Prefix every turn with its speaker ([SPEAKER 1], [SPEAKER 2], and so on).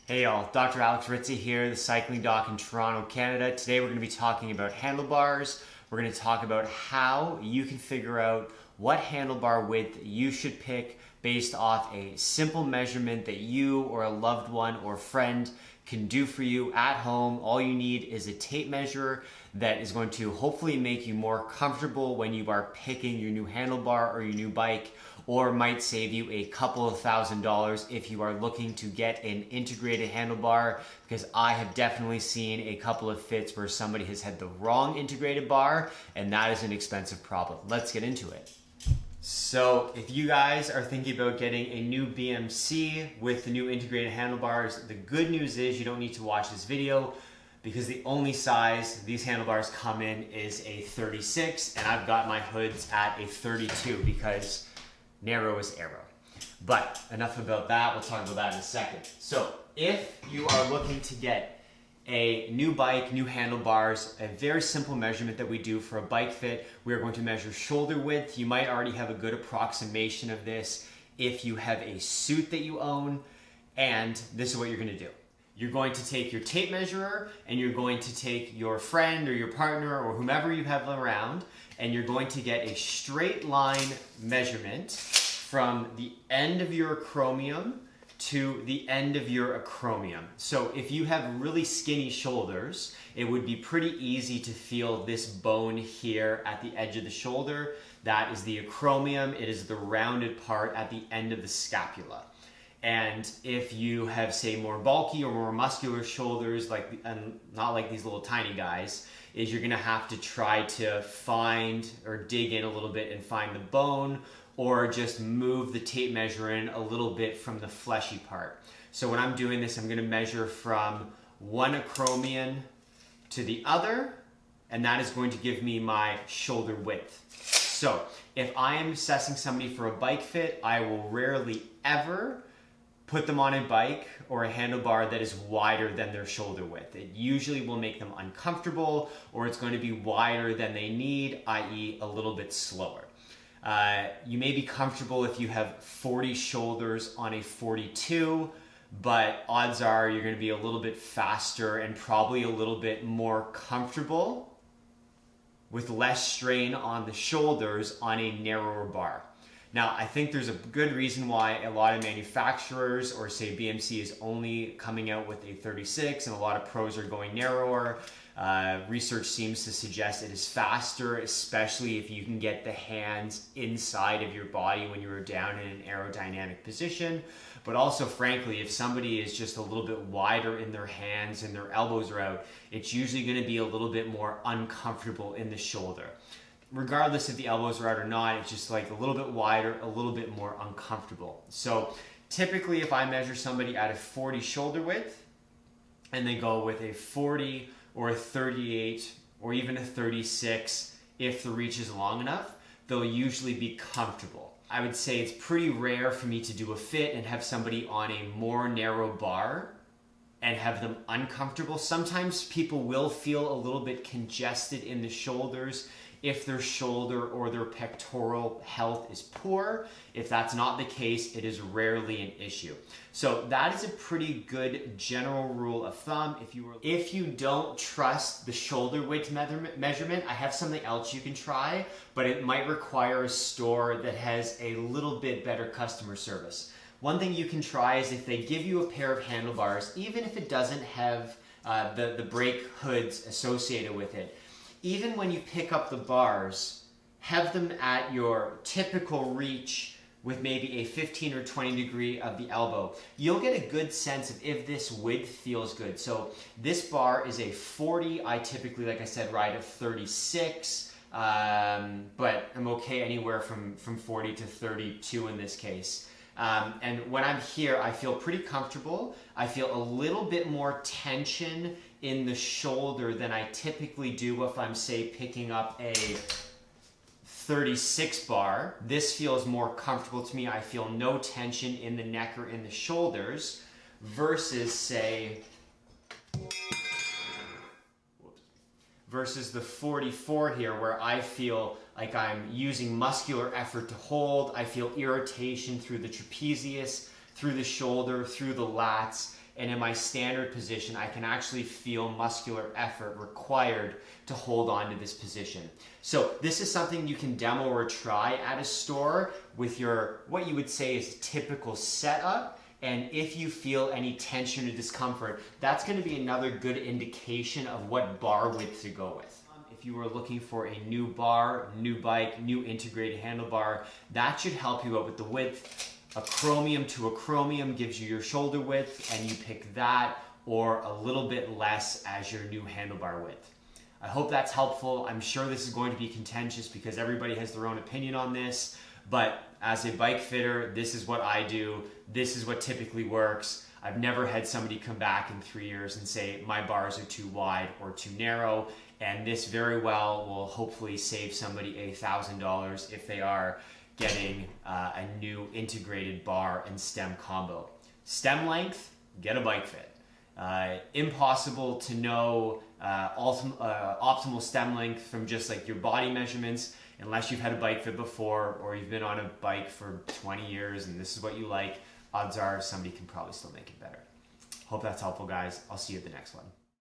[SPEAKER 1] Hey y'all, Dr. Alex Ritza here, the cycling doc in Toronto, Canada. Today we're going to be talking about handlebars. We're going to talk about how you can figure out what handlebar width you should pick based off a simple measurement that you or a loved one or friend can do for you at home. All you need is a tape measure that is going to hopefully make you more comfortable when you are picking your new handlebar or your new bike, or might save you a couple of $1,000s if you are looking to get an integrated handlebar, because I have definitely seen a couple of fits where somebody has had the wrong integrated bar, and that is an expensive problem. Let's get into it. So if you guys are thinking about getting a new BMC with the new integrated handlebars, the good news is you don't need to watch this video, because the only size these handlebars come in is a 36, and I've got my hoods at a 32 because narrow is arrow. But enough about that, we'll talk about that in a second. So if you are looking to get a new bike, new handlebars, a very simple measurement that we do for a bike fit, we are going to measure shoulder width. You might already have a good approximation of this if you have a suit that you own, and this is what you're going to do. You're going to take your tape measurer, and you're going to take your friend or your partner or whomever you have around, and you're going to get a straight line measurement from the end of your acromion to the end of your acromion. So if you have really skinny shoulders, it would be pretty easy to feel this bone here at the edge of the shoulder. That is the acromion. It is the rounded part at the end of the scapula. And if you have, say, more bulky or more muscular shoulders, and not like these little tiny guys, is you're gonna have to try to find or dig in a little bit and find the bone, or just move the tape measure in a little bit from the fleshy part. So when I'm doing this, I'm gonna measure from one acromion to the other, and that is going to give me my shoulder width. So if I am assessing somebody for a bike fit, I will rarely ever put them on a bike or a handlebar that is wider than their shoulder width. It usually will make them uncomfortable, or it's going to be wider than they need, i.e. a little bit slower. You may be comfortable if you have 40 shoulders on a 42, but odds are you're going to be a little bit faster and probably a little bit more comfortable with less strain on the shoulders on a narrower bar. Now, I think there's a good reason why a lot of manufacturers, or say BMC, is only coming out with a 36, and a lot of pros are going narrower. Research seems to suggest it is faster, especially if you can get the hands inside of your body when you're down in an aerodynamic position. But also, frankly, if somebody is just a little bit wider in their hands and their elbows are out, it's usually going to be a little bit more uncomfortable in the shoulder. Regardless if the elbows are out or not, it's just like a little bit wider, a little bit more uncomfortable. So typically if I measure somebody at a 40 shoulder width and they go with a 40 or a 38 or even a 36, if the reach is long enough, they'll usually be comfortable. I would say it's pretty rare for me to do a fit and have somebody on a more narrow bar and have them uncomfortable. Sometimes people will feel a little bit congested in the shoulders if their shoulder or their pectoral health is poor. If that's not the case, it is rarely an issue. So that is a pretty good general rule of thumb. If you don't trust the shoulder width measurement, I have something else you can try, but it might require a store that has a little bit better customer service. One thing you can try is if they give you a pair of handlebars, even if it doesn't have the brake hoods associated with it, even when you pick up the bars, have them at your typical reach with maybe a 15 or 20 degree of the elbow. You'll get a good sense of if this width feels good. So this bar is a 40. I typically, like I said, ride a 36, but I'm okay anywhere from 40 to 32 in this case. And when I'm here, I feel pretty comfortable. I feel a little bit more tension in the shoulder than I typically do if I'm, say, picking up a 36 bar. This feels more comfortable to me. I feel no tension in the neck or in the shoulders versus, say, versus the 44 here, where I feel like I'm using muscular effort to hold. I feel irritation through the trapezius, through the shoulder, through the lats, and in my standard position, I can actually feel muscular effort required to hold on to this position. So this is something you can demo or try at a store with your, what you would say is typical setup. And if you feel any tension or discomfort, that's going to be another good indication of what bar width to go with. If you are looking for a new bar, new bike, new integrated handlebar, that should help you out with the width. A chromium to a chromium gives you your shoulder width, and you pick that or a little bit less as your new handlebar width. I hope that's helpful. I'm sure this is going to be contentious because everybody has their own opinion on this, but as a bike fitter, this is what I do. This is what typically works. I've never had somebody come back in 3 years and say my bars are too wide or too narrow, and this very well will hopefully save somebody $1,000 if they are getting a new integrated bar and stem combo. Stem length, get a bike fit. Impossible to know optimal stem length from just like your body measurements unless you've had a bike fit before or you've been on a bike for 20 years and this is what you like. Odds are somebody can probably still make it better. Hope that's helpful, guys. I'll see you at the next one.